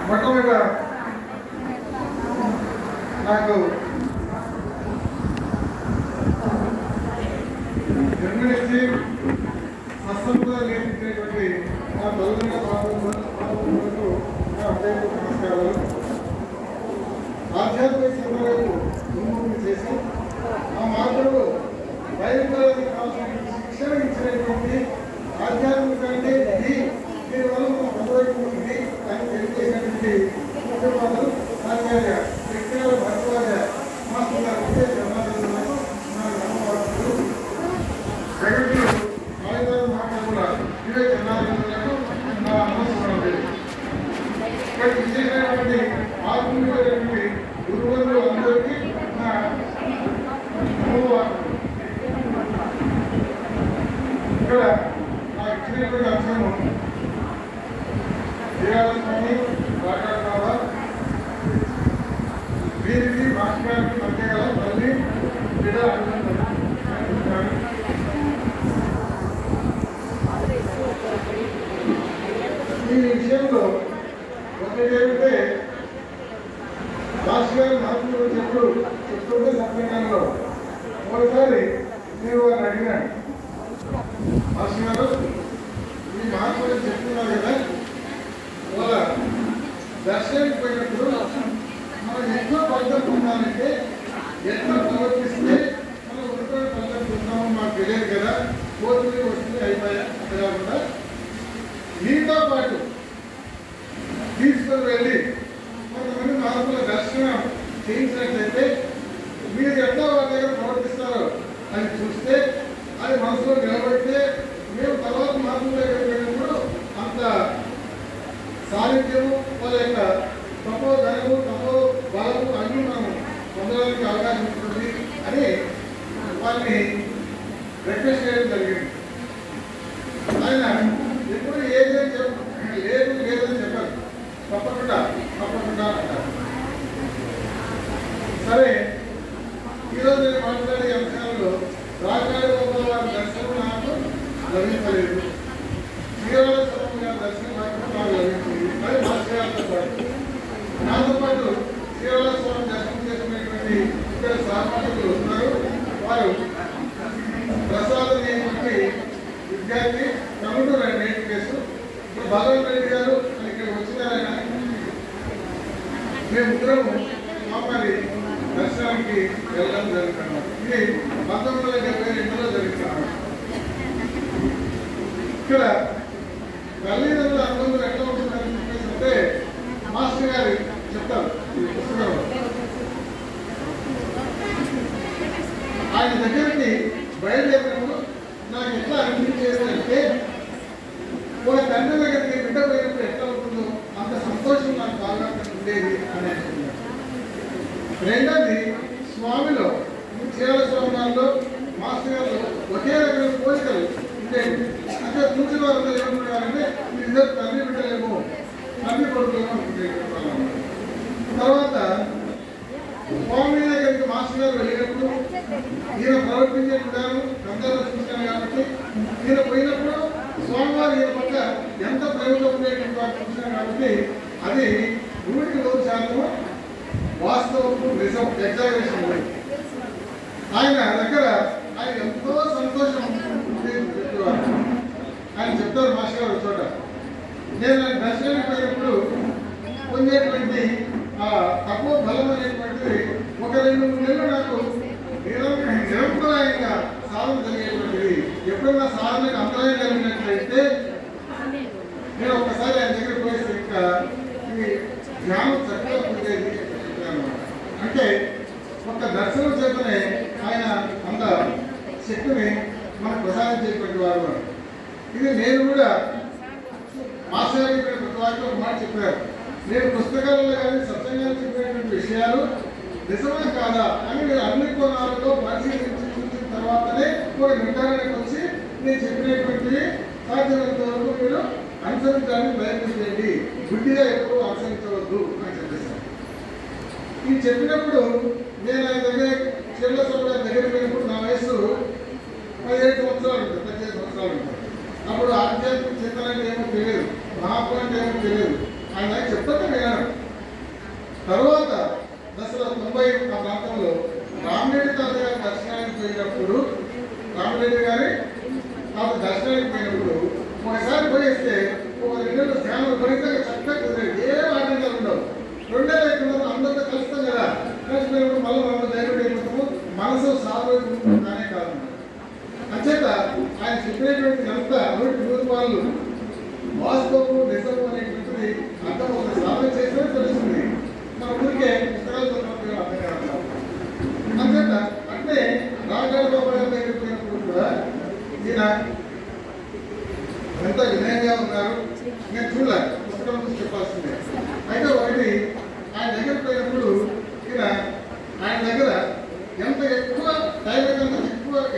మొట్టమొదట నాకు జన్మనిచ్చి స్వస్థంగా నేర్పించినటువంటి నా తల్లిదండ్రుల పాపములకు నా హృదయపూర్వక నమస్కారాలు. ఆధ్యాత్మిక చింతనకు ఉన్ముఖం చేసి ఆ మార్గంలో బయలుదేరడానికి కావాల్సిన శిక్షణ ఇచ్చినటువంటి ఆధ్యాత్మికంగా దీని వల్ల మనం పొందవలసింది అని తెలియజేసినటువంటి ముఖ్యమంత్రులు ఆచార్య శక్తిల భరద్వాజ మాస్టర్ గారు జన్మాలను నా ధన్యవాదాలు. సెక్రటరీ ఆయుధాలు మాట్లాడుతున్న ఇవే జన్మాలకు నా నమస్కారాలు. ఇక్కడ విశేషమైనటువంటి ఆత్మీయులైనటువంటి గురువులు అందరికీ నా ధన్యవాదాలు. ఇక్కడ నాకు ఇచ్చినటువంటి అంశము శ్రీరామస్వామి మాట్లాడుతున్నావా వీరికి మాస్టర్కి మధ్య గల తల్లి బిడ్డ ఈ విషయంలో ఒకటేమిటే మాస్టర్ గారు మహాత్ముల గురించి ఎప్పుడు చెప్తుంటే సత్సంగంలో ఒకసారి నేను వారిని అడిగాను, మాస్టర్ గారు ఈ మహాత్ములు చెప్తున్నారు కదా, వాళ్ళ దర్శనానికి పోయినప్పుడు మనం ఎన్నో ఫలితం పొందాలంటే ఎన్నో ప్రవర్తిస్తే మనం ఉడిపోయిన ఫలితం పొందామో మాకు తెలియదు కదా, కోర్టుని వస్తుంది అయిపోయా అది కాకుండా మీతో పాటు తీసుకొని వెళ్ళి కొంతమంది మహాత్ముల దర్శనం చేయించినట్లయితే మీరు ఎట్లా వాళ్ళ దగ్గర ప్రవర్తిస్తారో అని చూస్తే అది మనసులో నిలబడితే మేము తర్వాత మహాత్ముల దగ్గరికి వెళ్ళినప్పుడు అంత సాహిత్యము వాళ్ళ యొక్క తపో ధనము తపో బలము అన్ని మనం పొందడానికి అవకాశం ఉంటుంది అని వారిని రిక్వెస్ట్ చేయడం జరిగింది. ఆయన ఎప్పుడు ఏదని లేదు లేదని చెప్పారు, తప్పకుండా అంటారు. సరే, ఈరోజు నేను మాట్లాడే అంశాల్లో రాజాడి గోపాల వారి దర్శనం నాకు లభించలేదు, శ్రీరామస్వామి గారి దర్శనం నాకు లభించింది. అది మాస్టర్ గారితో పాటు నాతో పాటు శ్రీరామస్వామి దర్శనం చేసుకునేటువంటి ఇక్కడ సహపాఠకులు ఉన్నారు. వారు ప్రసాద్ అనేటువంటి విద్యార్థి కమ్యూటర్ అండ్ నేటి కేసు భగవన్ రెడ్డి గారు అని ఇక్కడ వచ్చినారైనా మేము ముగ్గురము మామూలు దర్శనానికి వెళ్ళడం జరుగుతున్నాం. ఇది 1972లో జరుగుతున్నాం. ఇక్కడ తల్లిదండ్రుల అనుబంధం ఎట్లా ఉంటుందని చెప్పేసి అంటే మాస్టర్ గారు చెప్తారు ఈ పుస్తకంలో. ఆయన దగ్గరికి బయలుదేరినప్పుడు నాకు ఎట్లా అనిపించేదంటే ఒక తండ్రి దగ్గరికి బిడ్డ పోయినప్పుడు ఎట్లా ఉంటుందో అంత సంతోషం నాకు బాగా ఉండేది అని అనుకున్నాను. రెండోది, స్వామిలో చీరాల స్వామి గారిలో మాస్టర్ గారు ఒకే రకమైన పోలికలు ఉండేవి. అంటే చూసిన వారందరూ ఏమనుకున్నారంటే ఇద్దరు తల్లి బిడ్డలేమో తల్లి కొడుకులేమో అనుకుంటున్నాను. తర్వాత స్వామి దగ్గరికి మాస్టర్ గారు వెళ్ళినప్పుడు ఈయన ప్రవర్తించే విధానం అందరూ చూశాను కాబట్టి ఈయన పోయినప్పుడు స్వామివారు ఈయన పట్ల ఎంత ప్రేమతో ఉండేటువంటి వారు చూశాను కాబట్టి అది 100% వాస్తవం నిజం ఎగ్జామినేషన్ ఉంది. ఆయన దగ్గర ఆయన ఎంతో సంతోషం చెప్పేవారు. ఆయన చెప్తారు మాస్టర్ గారు చోట, నేను ఆయన దర్శనానికి పోయినప్పుడు పొందేటువంటి తక్కువ బలం అనేటువంటిది ఒక 2-3 నెలలు నాకు నిరంతరాయంగా సాధన జరిగేటువంటిది. ఎప్పుడన్నా సాధనకు అంతరాయం కలిగినట్లయితే నేను ఒక్కసారి ఆయన దగ్గర పోయేసి ఇంకా ఈ జ్ఞానం చక్కగా పొందేది అనమాట. అంటే ఒక దర్శనం చేతనే ఆయన అంత శక్తిని మనకు ప్రసాదించేటువంటి వారు. ఇది నేను కూడా మాస్టర్ గారు ప్రతి వారితో ఒక మాట చెప్పారు, నేను పుస్తకాలలో కానీ సత్సంగాలు చెప్పినటువంటి విషయాలు నిజమే కాదా అని మీరు అన్ని కోణాలలో పరిశీలించి చూసిన తర్వాతనే ఒక నిర్ధారణకు వచ్చి నేను చెప్పినటువంటివి సాధ్యమైనంత వరకు మీరు అనుసరించడానికి ప్రయత్నించండి, గుడ్డిగా ఎప్పుడూ అనుసరించవద్దు అని చెప్పేసాను. ఇది చెప్పినప్పుడు నేను ఆయన దగ్గర చెల్ల సభ దగ్గర పోయినప్పుడు నా వయసు 17 సంవత్సరాలు ఉంటుంది, 18 సంవత్సరాలు ఉంటుంది. అప్పుడు ఆధ్యాత్మిక చింతన అంటే ఏమో తెలియదు, మహాత్మ అంటే ఏమో తెలియదు. ఆయన చెప్తే విన్నాను. తర్వాత దశలో 90 ఆ ప్రాంతంలో రామిరెడ్డి తాత గారి దర్శనానికి పోయినప్పుడు, రామిరెడ్డి గారి తాత దర్శనానికి పోయినప్పుడు ఒకసారి పోయేస్తే ఒక 2 నెలలు ధ్యానం ఫలితంగా చక్కగా కుదిరేది. ఏ ఆటంకాలు ఉండవు. 2 నెలలు అయిపోయినప్పుడు అందరితో కలుస్తాం కదా, కలిసిపోయినప్పుడు మళ్ళీ మనం ధైర్యం అయిపోతాము, మనసు సారోగ్యమే కాదు. అంచేత ఆయన చెప్పినటువంటి అంతా 100 రూపాయలు వాస్తవము నిజము అనేటువంటిది అర్థం ఒక సాధన చేస్తే తెలుస్తుంది. మన ఊరికే పుస్తకాలు చదువుతున్న అర్థం కాదు. అంచేత అంటే రాజాడు బాబు గారి దగ్గరికి పోయినప్పుడు కూడా ఈయన ఎంత వినయంగా ఉన్నారు. నేను చూడలేదు, పుస్తకం చూసి చెప్పాల్సిందే. అయితే ఒకటి ఆయన దగ్గరికి పోయినప్పుడు ఆయన దగ్గర ఎంత ఎక్కువ టైం కన్నా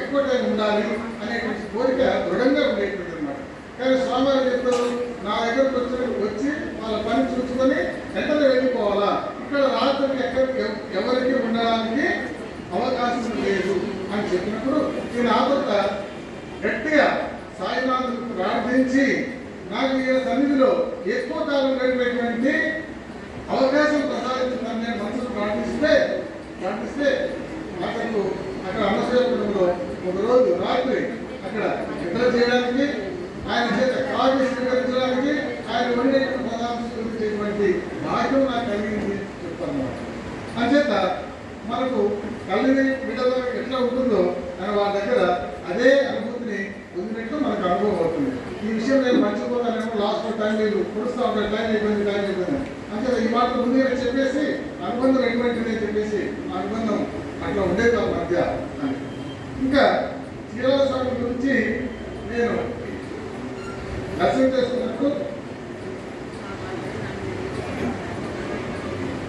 ఎక్కువ టైం ఉండాలి అనేటువంటి కోరిక దృఢంగా ఉండేటువంటి అనమాట. కానీ స్వామివారు చెప్తారు, నా దగ్గరకు వచ్చి వాళ్ళ పని చూసుకొని వెంటనే వెళ్ళిపోవాలా, ఇక్కడ రాత్రికి ఎవరికి ఉండడానికి అవకాశం లేదు అని చెప్పినప్పుడు ఈయన ఆపత్త గట్టిగా సాయినాథుకు ప్రార్థించి నాకు ఈ సన్నిధిలో ఎక్కువ కాలం గడిపేటువంటి అవకాశం ప్రసాదించిందని నేను మనసులో ప్రార్థిస్తే అక్కడ అన్నసేవకుడంలో ఒక రోజు రాత్రి అక్కడ నిద్ర చేయడానికి, ఆయన చేత కావ్య స్వీకరించడానికి, ఆయన వండేటువంటి ప్రధాన స్వీకరించేటువంటి భాగ్యం నాకు కలిగింది చెప్తాను. అంచేత మనకు కలిగిన బిడ్డలో ఎట్లా ఉంటుందో అని వాళ్ళ దగ్గర అదే అనుభూతిని పొందినట్టు మనకు అనుభవం అవుతుంది. ఈ విషయం నేను మర్చిపోతానేమో, లాస్ట్ టైం లేదు పొడుస్తూ ఉంటాను, టైం అయిపోయింది. అంతే ఈ మాట ముందుగా చెప్పేసి అనుబంధం ఎటువంటిది అని చెప్పేసి అనుబంధం అట్లా ఉండేది వాళ్ళ మధ్య అని. ఇంకా శ్రీరామ స్వామి గురించి నేను దర్శనం చేసుకున్నప్పుడు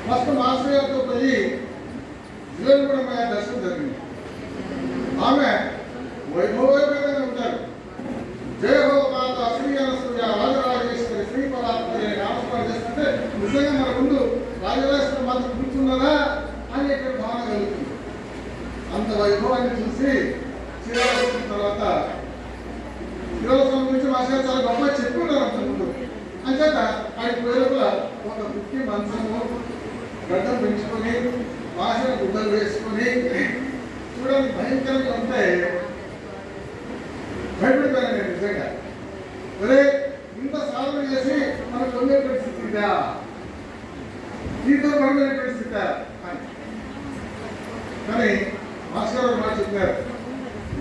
ఫస్ట్ మాస్టర్ గారితో పోయి జీవనగూడెం దర్శనం జరిగింది. ఆమె వైభవోపేతంగా ఉంటారు. జయ హో మాత శ్రీ అనసూయ రాజరాజేశ్వరి శ్రీ పరాత్మని నామస్మరణ చేస్తుంటే నిజంగా మన ముందు రాజరాజేశ్వరి మాత కూర్చున్నదా అనేటువంటి భావన కలుగుతుంది. అంత వైభవాన్ని చూసి శ్రీరామ వచ్చిన తర్వాత శ్రీరామ గురించి మాస్టర్ చాలా గొప్పగా చెప్పుకున్నారు అంత ముందు. అంచేత ఆయన పేరుల ఒక ముఖ్య మంచము గడ్డం పెంచుకొని భాషను గుడ్డలు వేసుకొని చూడడానికి భయంకరంగా ఉంటే భయపడిపోయాను నేను నిజంగా. అదే ఇంత సాధన చేసి మనకు పొందే పరిస్థితిగా దీంతో పడిపోయే పరిస్థితి అని. కానీ మాస్టర్ మాట చెప్పారు,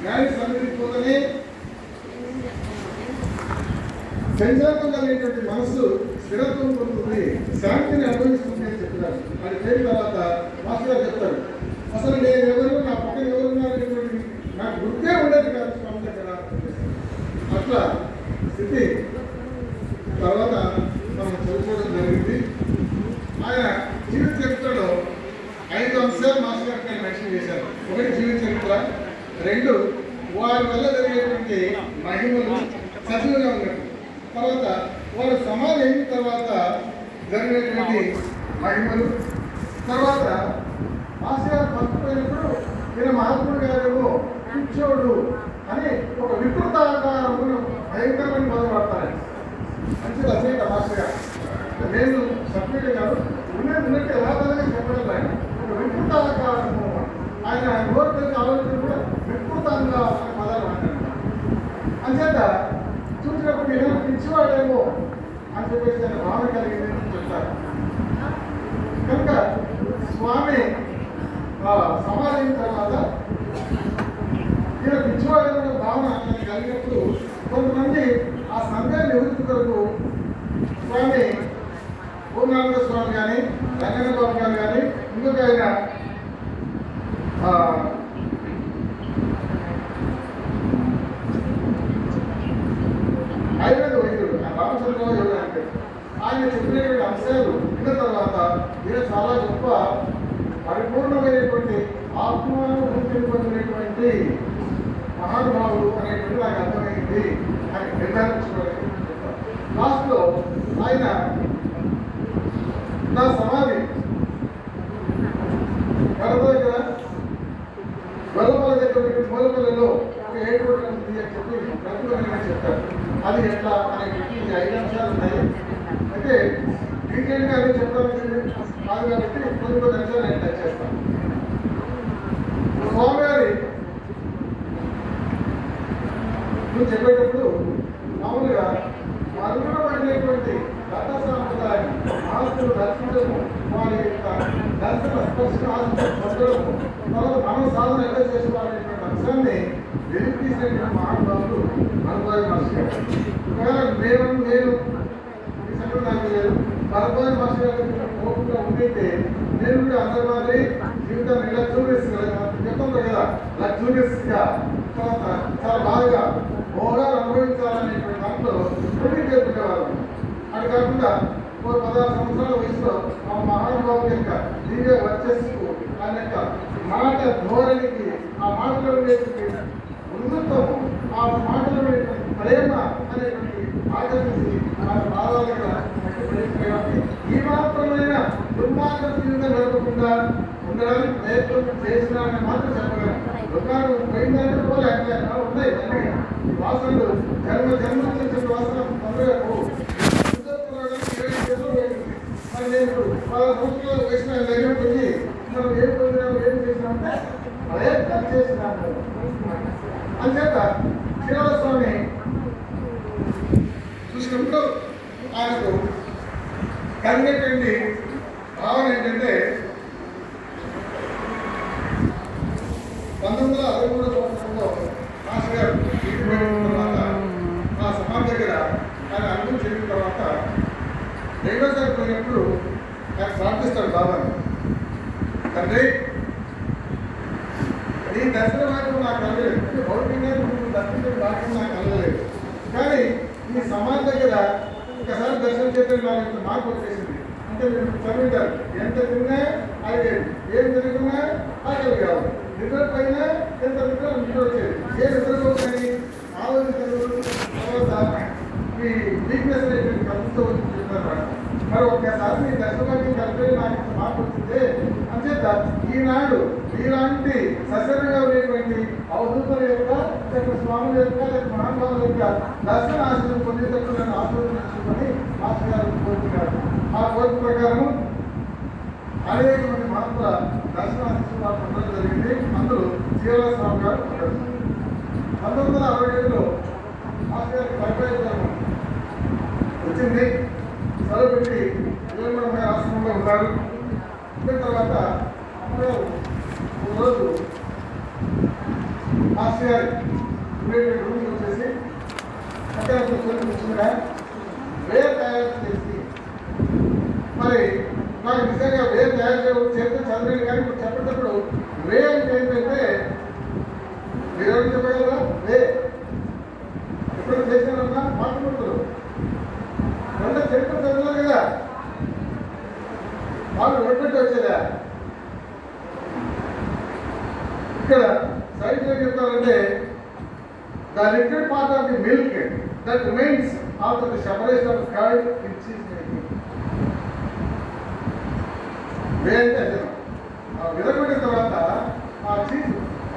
జ్ఞాని సన్నిధికి పోతేనే సంచారం కలిగినటువంటి మనసు స్థిరత్వం పొందుతుంది, శాంతిని అనుభవిస్తుంది అని చెప్తున్నారు. అది పేరు తర్వాత మాస్టర్ గారు చెప్తారు, అసలు నేను ఎవరు, నా పక్కన ఎవరున్నారనేటువంటి నాకు గుర్తే ఉండేది కాదు స్వామి దగ్గర. అట్లా స్థితి తర్వాత మనం చదువుకోవడం జరిగింది. ఆయన జీవిత చరిత్రలో 5 అంశాలు మాస్టర్ గారు నేను మెన్షన్ చేశారు. ఒకటి జీవిత చరిత్ర, 2 వారి వల్ల జరిగేటువంటి మహిమలు సజీవంగా ఉన్నట్టు, తర్వాత వారు సమాధి అయిన తర్వాత జరిగినటువంటి మహిమలు, తర్వాత మాస్టర్ గారు పట్టుకుపోయినప్పుడు ఈయన మహాత్ముడు గారేమో కూర్చోడు అని ఒక వికృతాకారమును భయంకరమైన మొదలుపడతారు. మంచిది అసేట మాస్టర్ గారు నేను సభ్యుడు కాదు, ఉన్నట్టు యథాతథంగా చెప్పడం ఆయన ఒక వికృతాకారము, ఆయన నోటి ఆలోచన కూడా వికృతంగా అనే పదాలు మాట్లాడతారు. అంచేత చూసినప్పుడు ఏదైనా పిచ్చివాడేమో అని చెప్పేసి ఆయన భావన కలిగిందని చెప్తారు. కనుక స్వామి సమాధి తర్వాత ఈయన పిచ్చివాడేమో భావన కలిగినప్పుడు కొంతమంది ఆ సందేహాన్ని నివృత్తి కొరకు స్వామి పూర్ణానంద స్వామి కానీ రంగన్న బాబు గారు కానీ ఇంకొక ఆయన ఆయుర్వేద వైద్యుడు రామచంద్రరావు ఎవరు అంటే ఆయన చెప్పినటువంటి అంశాలు విన్న తర్వాత ఈయన చాలా గొప్ప పరిపూర్ణమైనటువంటి ఆత్మానుభూతిని పొందినటువంటి మహానుభావుడు అనేటువంటి నాకు అర్థమైంది అని నిర్ధారించుకోవాలి. లాస్ట్లో ఆయన నా సమాధి కడప దగ్గర గొల్లపల్లి దగ్గర మూలపల్లిలో ఒక 7 కోట్ల ఉంది అని చెప్పి ప్రతిభంగా చెప్తారు. అది ఎట్లా అనేటువంటి 5 అంశాలు ఉన్నాయి. అయితే డీటెయిల్గా అదే చెప్పడానికి కాదు కాబట్టి కొన్ని కొన్ని అంశాలు నేను టచ్ చేస్తాను. స్వామివారి నువ్వు చెప్పేటప్పుడు మామూలుగా మరుగునపడినటువంటి గత సాంప్రదాయం ఆస్తులు దర్శించడము, వారి యొక్క దర్శన స్పర్శ ఆస్తులు పొందడము, తర్వాత మనం సాధన ఎలా చేసుకోవాలనేటువంటి అంశాన్ని వెలికి తీసినటువంటి మహానుభావులు అనుభవ మహర్షి గారు. ఒకవేళ నేను ఈ సంగతి నాకు లేదు, అనుభవ మహర్షి గారు ఓపికగా ఉంటే నేను కూడా అందరి మాదిరి జీవితాన్ని లగ్జూరియస్ చెప్తాను కదా, లగ్జూరియస్ గా చాలా బాగా భోగాలు అనుభవించాలనేటువంటి దాంట్లో ప్రతి చేసుకునేవారు. అది కాకుండా 16 సంవత్సరాల వయసులో ఆ మహానుభావుల యొక్క దివ్య వర్చస్సుకు ఆయన యొక్క మాట ధోరణికి, ఆ మాటలో ఉన్నతం, ఆ మాటలో ప్రేమ అనేటువంటి ఆకర్షించి ఆయన బాధాలుగా ఈ మాత్రమైన దుర్మార్గ జీవితం గడపకుండా ఉండడానికి ప్రయత్నం చేసినారని మాత్రం చెప్పగలను. దుకాణం పోయిందంటే కూడా ఉన్నాయి వాసనలు జన్మ చేసిన వాసన తొందరగా మరి నేను 10 సంవత్సరాలు వేసిన దగ్గర పోయి మనం ఏం పొందినాము, ఏం చేసినామంటే అదే ఖర్చు చేసినాము. అంచేత శ్రీరామస్వామి చూసినప్పుడు ఆయనకు కలిగేటువంటి భావన ఏంటంటే 1963 సంవత్సరంలో మాస్టర్ గారు తర్వాత ఆ సమాజ్ దగ్గర ఆయన అనుభవం చెందిన తర్వాత రెండోసారి పోయినప్పుడు ఆయన ప్రార్థిస్తాడు బాబాని, తండ్రి నీ దర్శన భాగ్యం నాకు కలగలేదు, భౌతికంగా నువ్వు దర్శించిన భాగ్యం నాకు కలగలేదు, కానీ ఈ సమాజ్ దగ్గర ఒకసారి దర్శనం చేస్తే నాకు ఇంత మార్పు వచ్చేసింది. అంటే మీరు చదివింటారు, ఎంత తిన్నా అది ఏం తిరుగుతున్నా ఆకలి కావాలి, నిద్రపోయినా ఎంత నిద్ర వచ్చేది, ఏ నిద్రపోతుంది ఆలోచించదు, తర్వాత ఈ వీక్నెస్ అనేటువంటి కలుపుతూ వచ్చి చెప్తారు. మరి ఒక్కసారి మీ దర్శనానికి కలిపి నాకు మార్పు వచ్చిందే అంచేత ఈనాడు ఇలాంటి సశరంగా ఉండేటువంటి అవధూతుల యొక్క స్వాముల యొక్క మహానుభావుల యొక్క దర్శన ఆశీర్వాదం పొందేటప్పుడు నన్ను ఆశీర్వదించుకొని ఆశీర్వాదం కోరుకున్నాడు. ఆ కోరిక ప్రకారం అనేక మంది మహాత్ముల దర్శన ఆశీర్వాదం పొందడం జరిగింది. అందులో శ్రీరామస్వామి గారు ఉంటారు. 1967లో ఆశీర్వాదం పరిపాలించడం వచ్చింది. చదువుపెట్టి విజయనగరం ఆశ్రమంలో ఉన్నారు. వచ్చిన తర్వాత అమ్మగారు ఒకరోజు మాస్టర్ గారు ఉండేటువంటి రూమ్కి వచ్చేసి అక్కడ కూర్చుందిగా వేరు తయారు చేసి, మరి నాకు నిజంగా వేరు తయారు చేస్తే చదివేది కానీ ఇప్పుడు చెప్పేటప్పుడు వే అంటే ఏంటంటే మీరెవరు చెప్పగలరా? వే ఎప్పుడు చేసినారన్నా మాట్లాడుతున్నారు వంట చరిత్ర చదివారు కదా, వాళ్ళు ఒడ్పెట్టి వచ్చేదా? ఇక్కడ సైన్స్ ఏం చెప్తారంటే the liquid part of the milk that remains after the separation of curd in cheese making. Whey అంటే అదే విరగొట్టిన తర్వాత ఆ చీజ్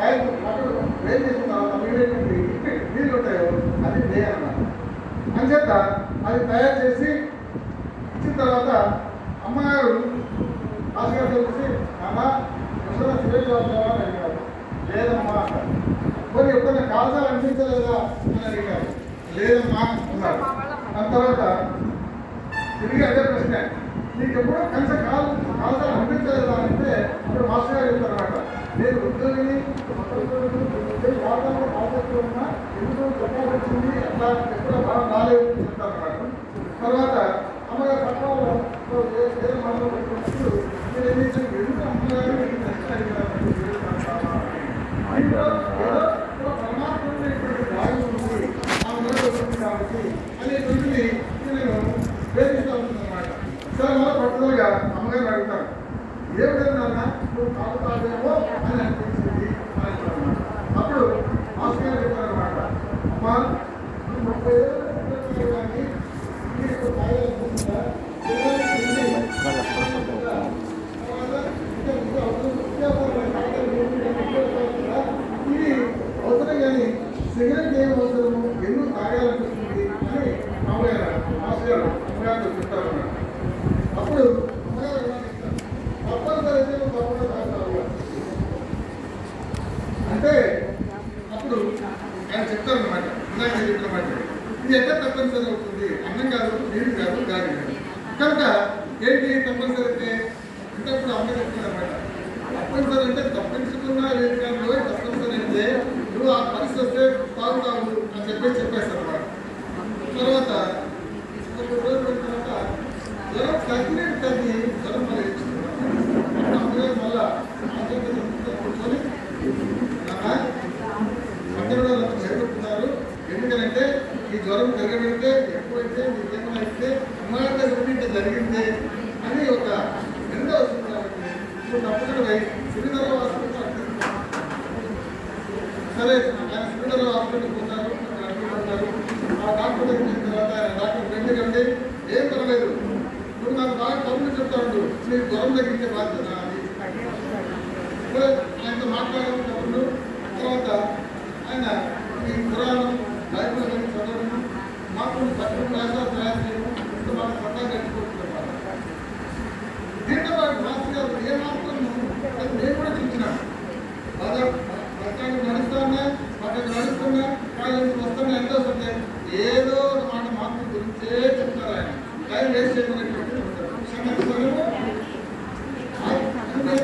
అక్కడ వేడి చేసిన తర్వాత మిగిలినటువంటి లిక్విడ్ నీళ్ళు ఉంటాయో అది వే అన్నమాట. అంచేత అది తయారు చేసి ఇచ్చిన తర్వాత అమ్మగారు ఆశగారు తెలిసి అమ్మా ఎప్పుడైనా సిగరెట్ వాడుతావా అని అడిగారు. లేదమ్మా అన్నారు. మరి ఎప్పుడైనా కాల్సాలు అనిపించలేదా అని అడిగారు. లేదమ్మా అన్నారు. దాని తర్వాత తిరిగి అదే ప్రశ్న, నీకు ఎప్పుడో కనీసం కాల్సాలు అనిపించలేదా అంటే అప్పుడు మాస్టర్ గారు చెప్తారన్నమాట, నేను ఉద్యోగిని వాడడంలో కాల్సెక్ట్ ఉన్నా ఎందుకు చెప్పాల్సి వచ్చింది అట్లా ఎప్పుడో బాగా రాలేదు చెప్తారన్నమాట. తర్వాత అమ్మగారు పట్టణంలో ఏదో మనలో పెట్టుకున్నప్పుడు మీరు ఏం చేశారు, ఎందుకు అమ్మగారు పరమాత్మైనటువంటి భాగం ఉంది ఆమె వస్తుంది కాబట్టి అనేటువంటిది నేను ప్రేమిస్తూ ఉంటుందన్నమాట. సరే మన పట్టుదలగా అమ్మగారు అడుగుతాను, ఏ విధంగా నువ్వు తాగుతావేమో అని అనిపించింది అని అన్నమాట. అప్పుడు మాస్టర్ గారు చెప్పారన్నమాట, అమ్మా 30 ఏళ్ళు కానీ మీకు తాగాలనుకుంటుందా ఇది అవసరం కానీ సిగరెట్ ఏం అవసరము, ఎందుకు తాగాలనిపిస్తుంది అని మామయ్య మాస్టర్ గారు అమ్మగారితో చెప్తారన్నమాట. అప్పుడు తప్పనిసరి అంటే అప్పుడు ఆయన చెప్తారన్నమాట. ఇందాక చెప్పినమాట ఇది ఎక్కడ తప్పనిసరి అవుతుంది? అన్నం కాదు, నీరు కాదు, గాలి కాదు. కనుక ఏంటి తప్పనిసరి అంటే అప్పుడు అమ్మ చెప్తుందన్నమాట. తప్పనిసరి అంటే తప్పించుకున్నా ఏం కాదు, తప్పనిసరి అంటే నువ్వు ఆ పరిస్థితి వస్తే తాగుతావు అని చెప్పేస్తారు అన్నమాట. తర్వాత ఒక రోజు పోయిన తర్వాత జ్వరం తగ్గి జ్వరం మళ్ళీ ఇచ్చుకున్నాను. అమ్మగారు మళ్ళా కూర్చొని మధ్యలో జరుగుతున్నారు. ఎందుకంటే ఈ జ్వరం జరగబెడితే ఎక్కువైతే మీకేమైనా అయితే అమ్మగారి గురించి జరిగిందే అని ఒక నింద వస్తుంది. కాబట్టి ఇప్పుడు తప్పకుండా శ్రీధర హాస్పిటల్ సరే ఆయన శ్రీధర హాస్పిటల్కి పోతారు. ఆ డాక్టర్ దగ్గరికి వచ్చిన తర్వాత ఆయన డాక్టర్ ఎందుకంటే ఏం పర్లేదు, నువ్వు నాకు బాగా కబుర్లు చెప్తాడు, నీకు జ్వరం తగ్గించే బాధ్యత అది. ఆయనతో మాట్లాడడం కబుర్లు. తర్వాత ఆయన ఈ పురాణం బైబిల్ కానీ చదవడం, మాకు పత్రిక రాష్ట్రాలు తయారు చేయడం, ఇంత బాగా సత్తా గడిచిపోతున్నారు. దీంతో పాటు మాస్టర్ గారు ఏ మాత్రం నేను కూడా చూసినాను. బాగా పక్కన నడుస్తున్నా కాలేజీ వస్తున్నా ఎంతో వస్తుంది. ఏదో ఒక మాట మార్పుల గురించే చెప్తారు. ఆయన టైం వేస్ట్ చేయమనేటువంటి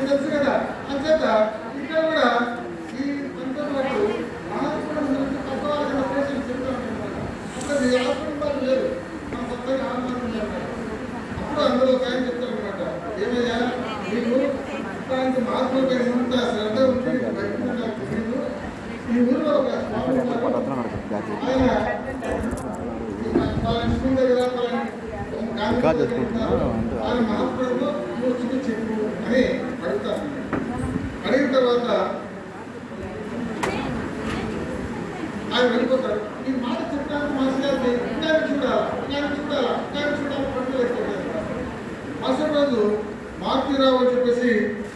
తెలుసు కదా. అంచేత ఇక్కడ కూడా ఈ పంతొమ్మిది మహాత్ముల గురించి తప్పవాల్సిన పేషెంట్ చెప్తా ఉంటారు. అసలు ఈ ఆత్మలు లేదు, మా కొత్తగా ఆత్మలు చెప్పారు. అప్పుడు అందులో ఒక ఆయన చెప్తారు అనమాట, ఏమయ్యా నీకు ఇట్లాంటి మహాత్ములపై ఇంత శ్రద్ధ ఉంది, నీకు ఈ ఊరిలో ఒక స్వామి ఆయన వాళ్ళ స్కూల్ దగ్గర ఆయన మహాత్ముడు కూర్చుని చెప్పు అని అడుగుతాను. అడిగిన తర్వాత ఆయన వెళ్ళిపోతాడు. ఈ మాట చెప్పడానికి మాస్టర్ గారిని ఇంకా చూడాలా పట్టుకు వెళ్ళిపోతారు. మరుసటి రోజు మార్తీరావు అని చెప్పేసి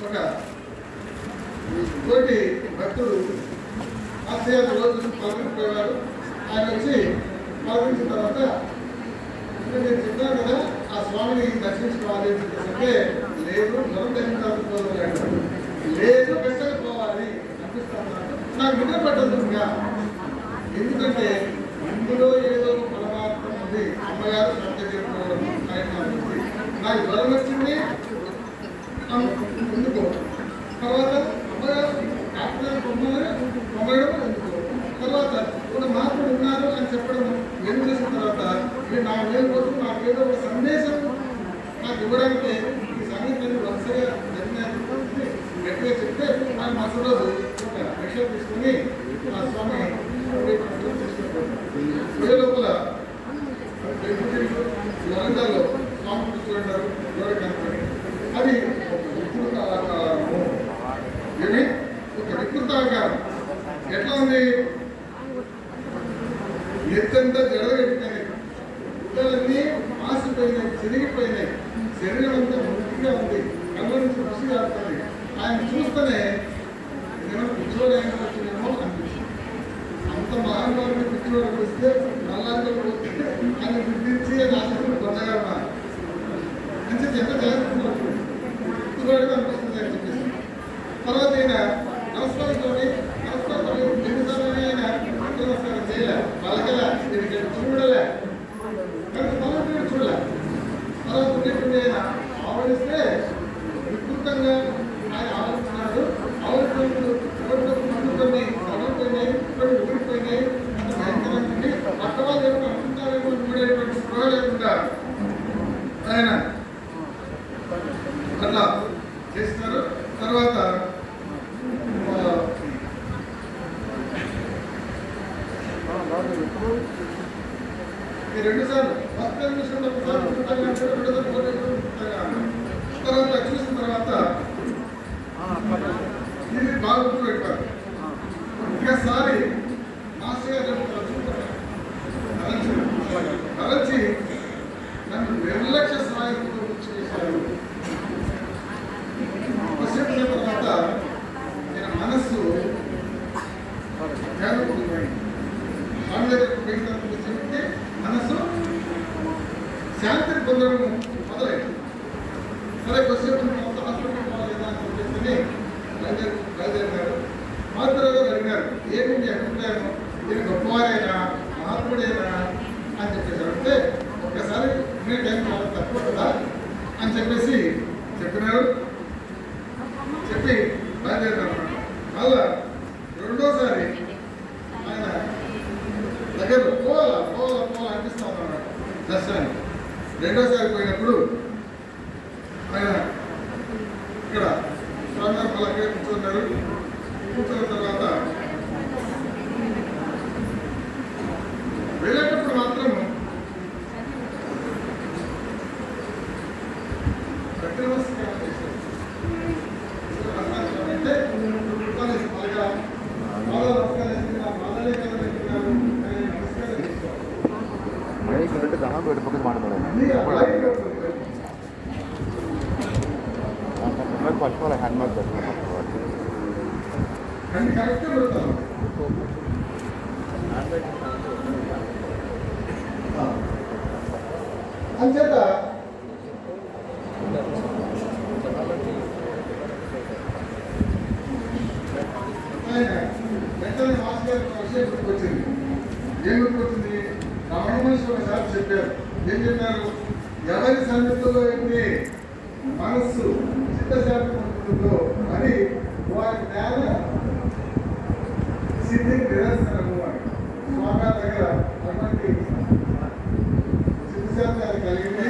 ఒక తోటి భక్తుడు మాస్టర్ గారి రోజు పలకరిపోయేవారు. ఆయన వచ్చి పలకరించిన తర్వాత నేను చెప్పాను కదా ఆ స్వామిని దర్శించుకోవాలి అని చెప్పేసి, లేదు జ్వరం తగ్గించాలి, లేదు పెట్టకపోవాలి అనిపిస్తాను. నాకు నిద్ర పట్టదు ఇంకా, ఎందుకంటే ఇందులో ఏదో పరమార్థం ఉంది. అమ్మగారు శ్రద్ధ చేసుకోవడం నాకు జ్వరం వచ్చింది ఎందుకో, తర్వాత అమ్మగారు డాక్టర్ పొమ్మడం ఎందుకో, తర్వాత ఒక మార్పులు ఉన్నారు అని చెప్పడం ఏం చేసిన తర్వాత ఇది నా వేల కోసం నాకు ఏదో ఒక సందేశం నాకు ఇవ్వడానికి ఈ సంగీతాన్ని వరుసగా జరిగినాయి గట్టిగా చెప్తే ఆయన మరుసటి రోజు ఒక రిక్షా తీసుకుని ఆ స్వామి ఏ లోపల వరంగల్లో స్వామి కూర్చుంటారు. అది ఒక వికృత ఆకారము. ఏమి ఒక వికృత ఆకారం ఎట్లా ఉంది? ఎత్తంతా జడగట్టుకున్నాయి, గుడ్డలన్నీ మాసిపోయినాయి, చిరిగిపోయినాయి, శరీరం అంతా ముఖ్యంగా ఉంది, కళ్ళ నుంచి రుచి కాడుతుంది. ఆయన చూస్తేనే ఏదైనా పిచ్చోడైనా వచ్చినేమో అనిపిస్తుంది. అంత మహానుభావుని పిచ్చోడు అనిపిస్తే నల్లాంటి ఆయన గుర్తించి రాష్ట్రం పొందగలమా అని ఎంత జాగ్రత్త పిచ్చోడుగా అనిపిస్తుంది అని చెప్పేసి తర్వాత ఈయన నమస్కారం ఎన్నిసార్లు ఆయన నమస్కారం చేయలే, వాళ్ళకెలా చూడలే, కానీ తల చూడలే. తర్వాత ఆయన ఆవరిస్తే వికృతంగా ఆయన ఆలోచిస్తున్నాడు. ఆలోచనలు ఎవరికొక మందు కొన్ని చదవపోయినాయి, కొన్ని ఊరిపోయినాయి, అంత భయంకరంగా పక్క వాళ్ళు ఏమైనా అనుకుంటారేమో చూడేటువంటి స్పృహ లేకుండా ఆయన అట్లా చేస్తున్నారు. తర్వాత ఈ 2 సార్లు ఫస్ట్ నిమిషంలో తర్వాత చూసిన తర్వాత ఇది బాగా పెట్టారు. ఒకసారి మాస్టర్ గారు తలచి నన్ను నిర్లక్ష్య సహాయంతో చేశారు. చెప్పిన తర్వాత నేను మనస్సు స్వామి దగ్గరకు చెప్తే మనసు శాంతిని పొందడం మొదలైంది. సరే కొద్దిసేపు మొత్తం హాస్పిటల్ పోవాలేదా అని చెప్పేసి బయలుదేరినారు. మాతృగారు అడిగారు, ఏమి మీ అభిప్రాయం, ఇది గొప్పవారైనా మహాత్ముడైనా అని చెప్పేసి అంటే ఒక్కసారి ఇన్ని టైం చాలా తక్కువ కదా అని చెప్పేసి చెప్పినారు. చెప్పి బయలుదేరినారు. మళ్ళా రెండోసారి ఆయన దగ్గర పోవాలా అనిపిస్తా ఉన్నాడు దర్శనానికి. రెండోసారి పోయినప్పుడు ఆయన ఇక్కడ స్వామివారి మళ్ళీ అక్కడే కూర్చున్నారు. కూర్చున్న తర్వాత వెళ్ళేటప్పుడు మాత్రం గట్టి నమస్కారం చేశారు. అంటే దహా పెట్టుకోక మాట్లాడాలి ఫస్ట్ వాళ్ళ హ్యాండ్ మార్క్ అన్ని కరెక్ట్ పెడతాను. అంచేత ఆయన వెంటనే మాస్ గారి విషయం గుర్తుకొచ్చింది. ఏం గుర్తుకొచ్చింది? రమణ మనిషి ఒకసారి చెప్పారు. ఏం చెప్పారు? ఎవరి సన్నిధిలో అయితే మనస్సు చిత్తశాంతి పొందుతుందో అది వారి జ్ఞాన సిద్ధి నిరసనము అని. స్వామి దగ్గర అటువంటి చిత్తశాంతి అది కలిగింది.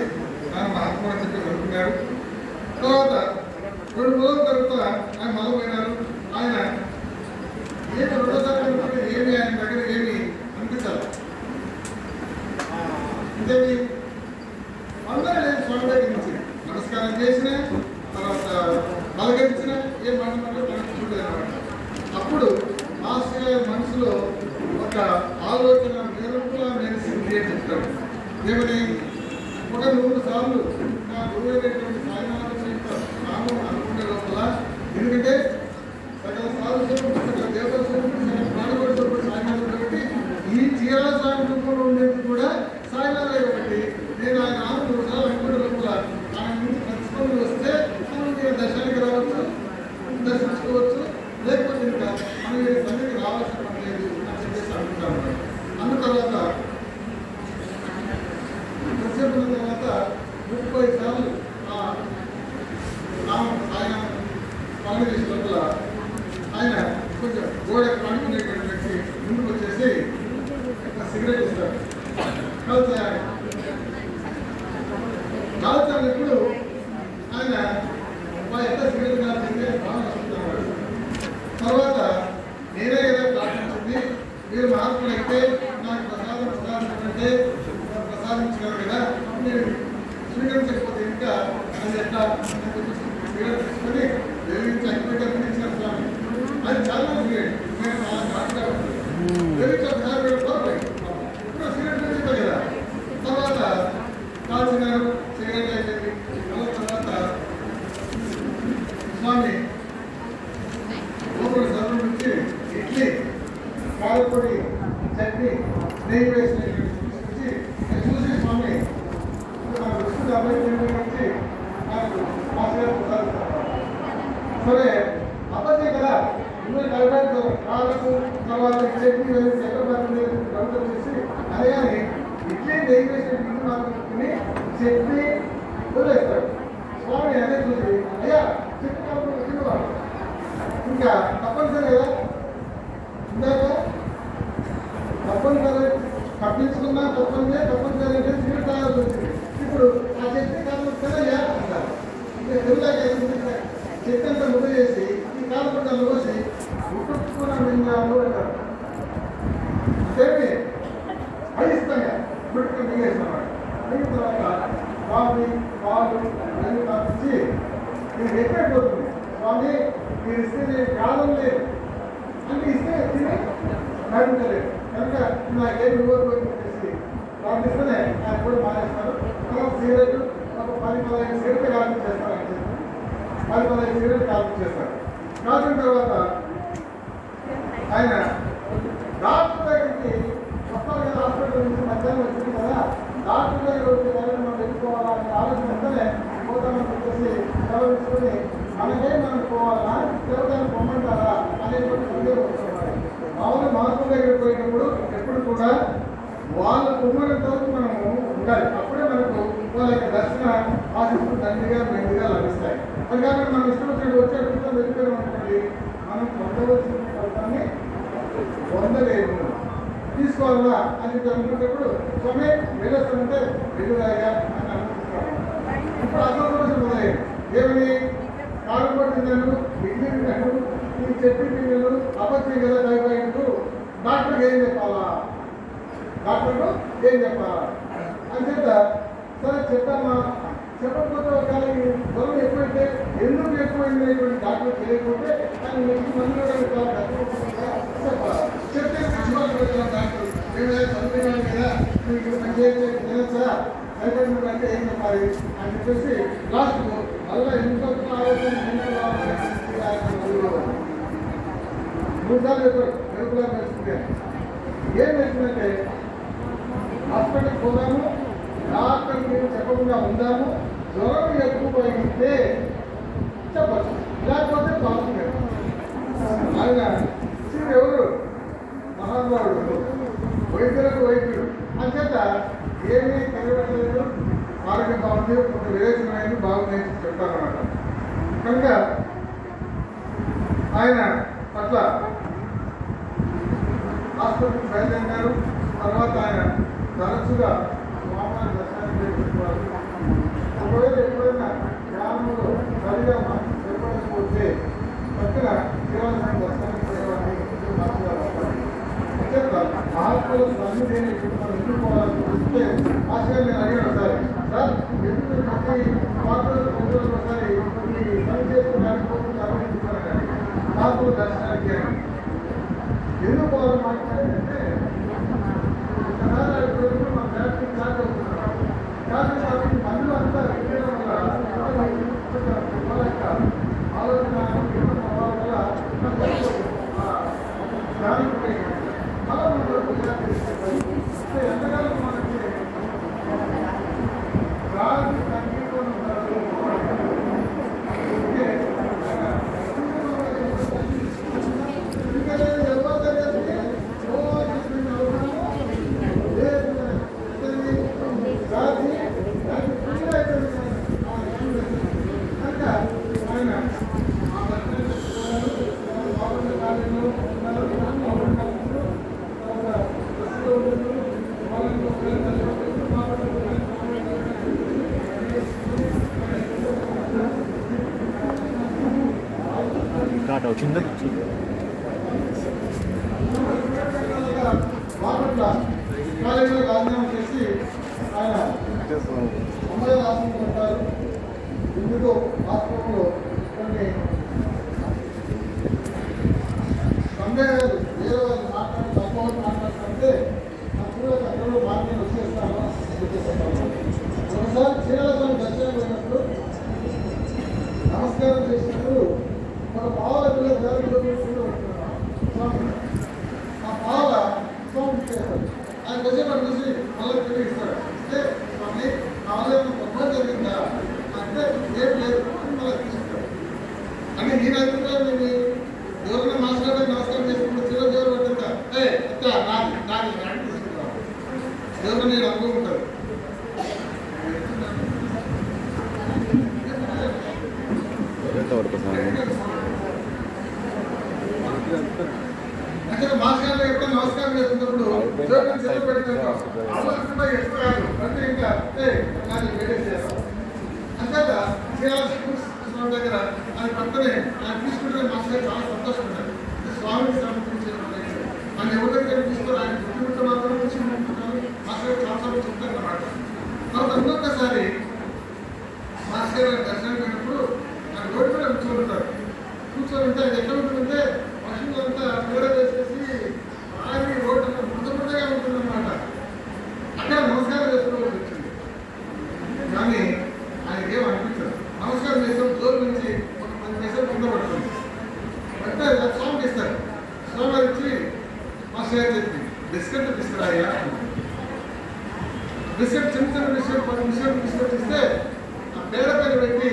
ఆయన మహాత్ముడు అని చెప్పి అనుకున్నారు. తర్వాత 2 రోజుల తర్వాత ఆయన మొదలుపోయినారు. ఆయన ఏమి రెండోసారి అనుకుంటే ఏమి ఆయన దగ్గర ఏమి అనిపించాలి. ఇంకేమి అందరూ నేను స్వామి దగ్గర నుంచి నమస్కారం చేసిన తర్వాత పలకరించిన ఏం మాట్లాడాలో మనకు చూడలేదు. అప్పుడు మాస్టర్ గారి మనసులో ఒక ఆలోచన నిరంతర మెరిసింది అని చెప్తాడు. ఏమని? ఒక 100 సార్లు నా గురువైనటువంటి సాయినాథ నామం అనుకునే లోపల, ఎందుకంటే సకల సాధు స్వరూపుడు, సకల దేవత స్వరూపుడు, సకల ప్రాణపడి స్వరూపుడు సాయినాథుడు కాబట్టి ఈ చీరాల స్వామి రూపంలో ఉండేది కూడా సాయినాథ ఒకటి. నేను ఆయన నామం 100 సార్లు అనుకునే లోపల ఆయన నుంచి ప్రతిస్పందన వస్తే మనం మీరు దర్శనానికి రావచ్చు, దర్శించుకోవచ్చు, లేకపోతే ఇంకా మనం వీరి సన్నిధికి రావాల్సిన పని లేదు అని చెప్పేసి అనుకుంటాను. అన్న తర్వాత ప్రతిసేపు తర్వాత 30 సార్లు ఆయన పనులు చేసే లోపల ఆయన కొంచెం గోడ కానుకునేటువంటి వ్యక్తి ముందుకు వచ్చేసి సిగరెట్ ఇస్తారు. కాల్చాలప్పుడు ఆయన ఎంత సిగరెట్ కాల్చింది బాగా వస్తున్నాడు. తర్వాత నేనే కదా ప్రార్థించింది, మీరు మహాత్ములు అయితే నాకు ప్రసాదించాలంటే ప్రసాదించినారు కదా, మీరు స్వీకరించకపోతే ఇంకా అది ఎట్లా సిగరెట్ తీసుకొని వెలిగించి అగ్గిపెట్టారు ఇచ్చిన స్వామి. అది చాలా సిగరెట్ నేను చాలా ఘాటుగా వెలిగించి ఒకసారి ఇప్పుడు సిగరెట్ వెలిగిపోయి కదా. తర్వాత కాల్చినారు, సిగరెట్ అయిపోయింది. తర్వాత స్వామి లోపల సర్వం నుంచి ఇడ్లీ, కారపొడి, చట్నీ, నెయ్యి వేసి చూసి స్వామి నాకు వస్తుంది అబ్బాయి నుంచి నాకు మాస్టర్ ప్రసాదిస్తారు. సరే అబ్బాయి కదా ఇంకా కలిపారు కాలకు తర్వాత చట్నీ వేసి ఎక్కడి గంటలు చేసి అదే కానీ ఇడ్లీ నెయ్యి వేసిన పిండి మాత్రం చట్నీ వదిలేస్తాడు. స్వామి అదే చూసి అయ్యా చట్నీ కాకుండా తిన్నవాడు ఇంకా తప్పనిసరి కదా, ఇందాక తప్పనిసరి తప్పించుకున్నా తప్పనిసరి అంటే సీటు తాగాల్సి వచ్చింది. ఇప్పుడు ఆ చట్నీ కాలం కదా అంటారు. చెట్టు అంతా ముద్ద చేసి ఈ కాలపడ్డాలు పోసి ఉట్టుకున్న మింగాలు అంటారు. అంతేమి అయిస్తాగా గుడికి మింగేసినవాడు. అయిన తర్వాత స్వామి పాలు అన్ని పంపించి మీరు ఎక్కడిపోతుంది స్వామి, మీరు ఇస్తే నేను కాలం లేదు అంటే ఇస్తే తిని నడుంచలేదు కనుక నాకేం ఇవ్వకపోయి చెప్పేసి ప్రార్థిస్తూనే ఆయన కూడా మానేస్తారు. తర్వాత సిగరెట్ ఒక 10-15 సిగరెట్ కాల్పు చేస్తారని చెప్పి 10-15 సిగరెట్ కాల్పు చేస్తారు. కాల్చిన తర్వాత ఆయన డాక్టర్ దగ్గరికి వస్తారు కదా, హాస్పిటల్ నుంచి మధ్యాహ్నం వచ్చింది కదా, డాక్టర్ దగ్గర వచ్చి మనం వెళ్ళిపోవాలా అనే ఆలోచన వెంటనే పోతామని చెప్పేసి సెలవు తీసుకొని మనం పోవాలా దేవతను పొమ్మంటారా అనేటువంటి సందేహం వస్తున్నారు. మామూలు మార్పు దగ్గర పోయినప్పుడు ఎప్పుడు కూడా వాళ్ళు పొమ్మనంత వరకు మనము ఉండాలి. అప్పుడే మనకు వాళ్ళ యొక్క దర్శన ఆశిస్తూ తండ్రిగా మెండుగా లభిస్తాయి. అది కాబట్టి మనం ఇష్టం వచ్చినట్టు వచ్చేటప్పుడు వెళ్ళిపోయాం అనుకోండి, మనం పొందవలసిన ఫలితాన్ని పొందలేము. తీసుకోవాలా అని చెప్పి అనుకునేటప్పుడు సమయం వెళ్ళొస్తామంటే వెళ్ళురాయా అని అనుకుంటున్నాను. ఇప్పుడు అసలు మొదలయ్యాయి. ఏమని కాలుపడి తిన్నాను, ఇడ్లీ తిన్నాను, ఈ చెట్టు తిన్నాను, అబద్ధం కదా టైఫాయిడ్, డాక్టర్కి ఏం చెప్పాలా, డాక్టర్కు ఏం చెప్పాలా అని చెప్తా. సరే చెప్తామా, చెప్పకపోతే ఒకవేళ జ్వరం ఎక్కువైతే ఎందుకు ఎక్కువైంది డాక్టర్ తెలియకపోతే ఆయన నెక్స్ట్ మందులో చాలా కష్టపడుతుందా చెప్పాలి. చెప్తే డాక్టర్ ఏమైనా చదువుతున్నాను కదా మీకు మంచి తినచ్చా టైఫాయిడ్ అంటే ఏం చెప్పాలి అని చెప్పేసి లాస్ట్ మళ్ళీ ఇంకొక ఆరోగ్యం 3 సార్లు చెప్పారు. మెరుపులా నేర్చుకుంటే ఏం నేర్చుకుంటే హాస్పిటల్కి పోదాము, డాక్టర్ మీరు చెప్పకుండా ఉందాము, జ్వరం ఎక్కువ అయితే చెప్పచ్చు, లేకపోతే బాగుంది. ఆయన ఎవరు మహానుభావుడు, వైద్యులకు వైద్యుడు అంచేత ఏమీ కనబడలేదు, ఆరోగ్యం బాగుంది, ఒక విరేచనమైంది బాగుంది అని చెప్తారన్నమాట. కనుక ఆయన అట్లా హాస్పిటల్కి బయలుదేరారు. తర్వాత ఆయన తరచుగా స్వామివారి దర్శనానికి వెళ్ళేవారు. ఒకవేళ ఎప్పుడైనా గ్రామంలో సరిగా ఏర్పడకపోతే పక్కన శ్రీవారి దర్శనానికి వెళ్ళేవాడిని మహాత్ములు సన్నిధిని మనం ఎన్నుకోవాలని చూస్తే ఆశ్చర్యం నేను అడిగాను సార్ ఎందుకు ప్రతి పాత్రలు ఒకసారి ఈ పని చేసుకుని పోతున్నారని మహాత్ముల దర్శనానికి ఎందుకు పోవాలని మాట్లాడారంటే మన ఫ్యాక్టరీ స్టార్ట్ అవుతున్నాం. కాబట్టి మందులు అంతా వెళ్ళడం వల్ల ఆలోచన వల్ల ఎంతకాలం మనకి రాజు సంగీతం వచ్చిందా కాలేజీలో రాజీనామా చేసి ఆయన అమ్మాయి రాసుకుంటారు. ఇందులో రాష్ట్రంలో కొన్ని సందేహాలు వేరే వాళ్ళు తక్కువ మాట్లాడుతుంటే అప్పుడు అక్కడ మార్కెట్ వచ్చేస్తాను. ఒకసారి చీరాల దర్శనం పోయినప్పుడు నమస్కారం చేసినప్పుడు మన పావుల పిల్లలు స్వామి ఆ పావుల స్వామి చేస్తారు. ఆయన వచ్చేటప్పుడు చూసి మళ్ళీ తిరిగి ఇస్తారు. ఇస్తే స్వామి ఆలయం పొద్దున జరిగిందా అంటే ఏం లేదు అని మళ్ళీ తీసుకుంటారు. అని నేను అభిప్రాయం ఏంటి, ఎవరైనా మాస్టర్ నమస్కారం చేసుకుంటే చివరి పడుతుందా నాది నాది అని తీసుకుంటాను. ఎవరు నేను అనుభవం ఉంటారు. అంటే మాస్టర్ ఎప్పుడు నమస్కారం చేస్తున్నప్పుడు అంటే ఇంకా అంతేత శ్రీరామ దగ్గర ఆయన పక్కనే ఆయన తీసుకుంటే మాస్టర్ చాలా సంతోషపడ్డారు. స్వామికి సమర్పించారు. ఆయన ఎవరి దగ్గర తీసుకొని ఆయన గుర్తుకుంటే మాత్రం తీసుకుంటున్నారు. మాస్టర్ చాలా చెప్తారు అన్నమాట. తర్వాత ఇంకొకసారి మాస్టర్ గారు దర్శనానికి వెళ్ళినప్పుడు ఆయన రోడ్డు మీద కూర్చోబెడతారు. కూర్చోబెడితే అది ఎక్కడ ఉంటుందంటే మనుషులంతా పేడ వేసేసి ఆగి రోడ్డు ముద్దముద్దగా ఉంటుందన్నమాట. అక్కడ నమస్కారం చేసుకోవాల్సి వచ్చింది. కానీ ఆయనకి ఏం అనిపించదు. నమస్కారం చేస్తాం జోరు నుంచి ఒక 10 పైసలు పొందబడుతుంది. అంటే స్వామికి ఇస్తారు. స్వామి ఇచ్చి మాస్టర్ చెప్పి బిస్కెట్ తీసుకురాయ్యా. బిస్కెట్ చిన్న చిన్న బిస్కెట్ 10 బిస్కెట్ ఇస్తే ఆ పేడ పైన పెట్టి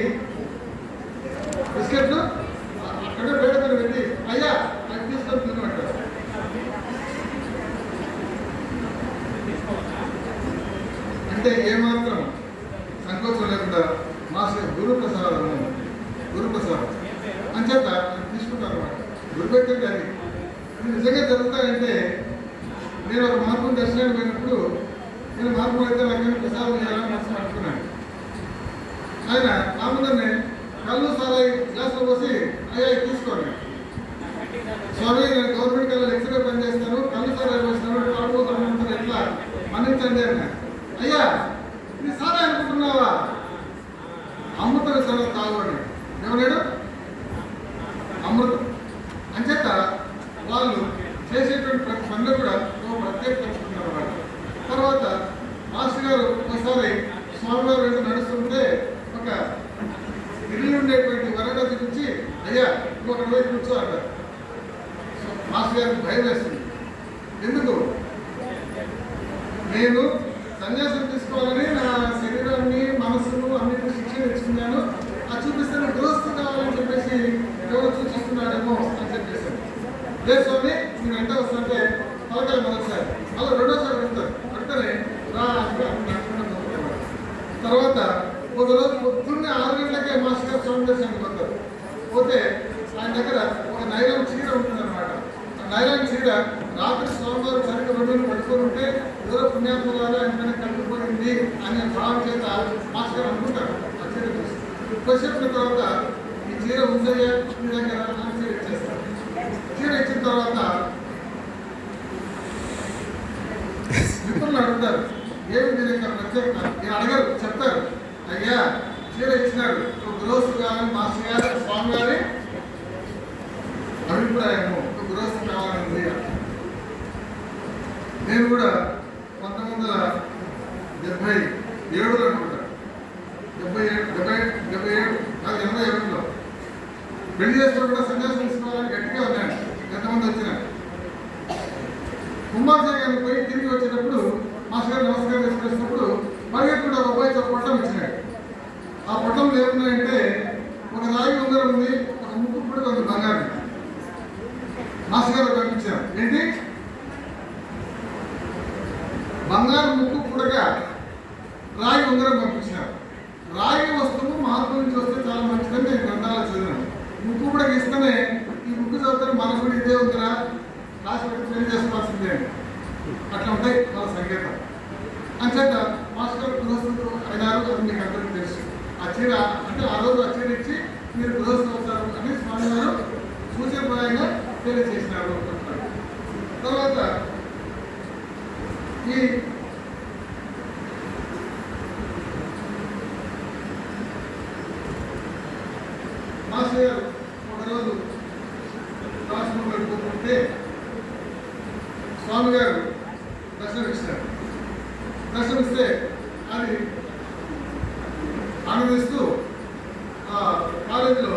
నిజంగా జరుగుతాయంటే నేను ఒక మహాత్ముని దర్శనానికి పోయినప్పుడు నేను మహాత్ముడు అయితే నాకు ప్రసాదం చేయాలని మనసు అనుకున్నాను. ఆయన నా ముందరనే కళ్ళు సారాయి గ్లాసులో పోసి అయ్యా తీసుకోండి స్వామి, నేను గవర్నమెంట్ కల్లా లెక్చరర్ పనిచేస్తాను, కళ్ళు సారాయి పోసినాను పాడుపోతాను ఎట్లా మన్నించండి అన్న. అయ్యా ఇది సారాయి అనుకుంటున్నావా, అమృతం సారా తాగండి. ఎవరాడు అమృతం అంచేత వాళ్ళు చేసేటువంటి ప్రతి పనులు కూడా ప్రత్యేక తెలుసుకున్నారు వాళ్ళు. తర్వాత మాస్టర్ గారు ఒకసారి స్వామివారు వెంట నడుస్తుంటే ఒక ఇల్లు ఉండేటువంటి వరండా చూపించి అయ్యా ఇంకొక వైపు కూర్చో అంటారు. మాస్టర్ గారికి భయం వేస్తుంది. ఎందుకు? నేను సన్యాసం తీసుకోవాలని నా శరీరాన్ని మనసును అన్నింటినీ శిక్షణ ఇచ్చుకున్నాను, అది చూపిస్తే గృహస్థు కావాలని చెప్పేసి ఎవరు సూచిస్తున్నాడేమో అని చెప్పేసి లేదు స్వామి నేను వెంట వస్తుంటే పలకాలి మొదటిసారి, అలా రెండోసారి పెడతారు. పెడితేనే రా తర్వాత ఒక రోజు పొద్దున్నే 6 గంటలకే మాస్టర్ గారు స్వామి దర్శనానికి పోతారు. పోతే ఆయన దగ్గర ఒక నైలాన్ చీర ఉంటుందన్నమాట. ఆ నైలాన్ చీర రాత్రి స్వామివారు సరిగ్గా 2 గంటలు పట్టుకొని ఉంటే ఏదో పుణ్యాత్మలాగా ఆయన పైన కలిగిపోయింది అనే భావం చేత మాస్టర్ గారు అనుకుంటారు. ఆ చీర చూసి చెప్పిన తర్వాత ఈ చీర ఉందయ్యా మీ దగ్గర అని చీర ఇచ్చేస్తారు. చీర ఇచ్చిన తర్వాత మిత్రులు అడుగుతారు ఏమి దీని యొక్క ప్రత్యేకత. నేను అడగారు, చెప్తారు అయ్యా చీర ఇచ్చినాడు గృహస్థు కావాలని మాస్టర్ గారు స్వామి గారి అభిప్రాయము, గృహస్థు కావాలని. నేను కూడా 1977 అనుకుంటా 87లో పెళ్లి చేసుకుని కూడా సన్యాసం తీసుకోవాలని గట్టిగా ఉన్నాను. ఎంతమంది వచ్చినా కుంభాచార్య గారిని పోయి తిరిగి వచ్చేటప్పుడు మాస్టర్ గారు నమస్కారం చేసుకునేటప్పుడు పరిగెత్తుకుంటే ఒక అబ్బాయి పొట్టం ఇచ్చినాడు. ఆ పొట్టంలో ఏమున్నాయంటే ఒక రాగి ఉంగరం ఉంది, ఒక ముక్కు కూడా కొంత బంగారం. మాస్టర్ గారు పంపించారు. ఏంటి? బంగారు ముక్కు పుడగా రాగి ఉంగరం పంపించినారు. రాగి వస్తువు మహాత్ముల నుంచి వస్తే చాలా మంచిదని నేను గ్రంథాలు చదివాను. ముక్కు కూడా ఇస్తేనే ఈ ముక్కు చదువుతారు మనకు కూడా ఇదే ఉందిరా రాసి పెట్టి పెళ్లి చేసుకోవాల్సిందే అట్లా ఉంటాయి వాళ్ళ సంగీతం. అంచేత మాస్టర్ గృహస్థులు అయినారు, అది మీకు అందరికీ తెలుసు. ఆ చీర అంటే ఆ రోజు ఆ చీర ఇచ్చి మీరు గృహస్థు అవుతారు అని స్వామి గారు సూచనప్రాయంగా తెలియజేసినారు. తర్వాత ఈ మాస్టర్ గారు ఒకరోజు రాష్ట్రంలో వెళ్ళిపోతుంటే స్వామి గారు దర్శనమిస్తారు. దర్శనమిస్తే అది ఆనందిస్తూ కాలేజీలో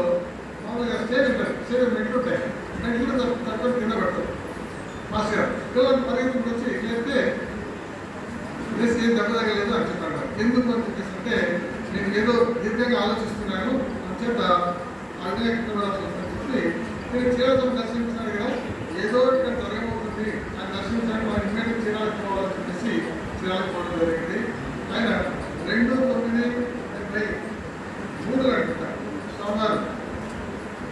మామూలుగా స్టేజ్ ఉంటారు, స్టేజ్ మెట్లు ఉంటాయి, మెట్లు తక్కువ కింద పెడతారు. మాస్టర్ గారు పిల్లలు పరిగెత్తుకు వచ్చి లేస్తే వేసి ఏం దెబ్బ తగ్గలేదు అని చెప్పాడు. ఎందుకు అని చెప్పేసి అంటే నేను ఏదో దీర్ఘంగా ఆలోచిస్తున్నాను అంచేత అగ్నేయవాల్సి చెప్పి నేను చీరాలను దర్శించినాను కదా, ఏదో ఇక్కడ జరగబోతుంది అని దర్శించడానికి మా ఇమ్మీడియట్ చీరాలకు పోవాలని చెప్పేసి చీరాలకు పోవడం జరిగింది. ఆయన 2/9/83 అనుకుంటారు స్వామివారు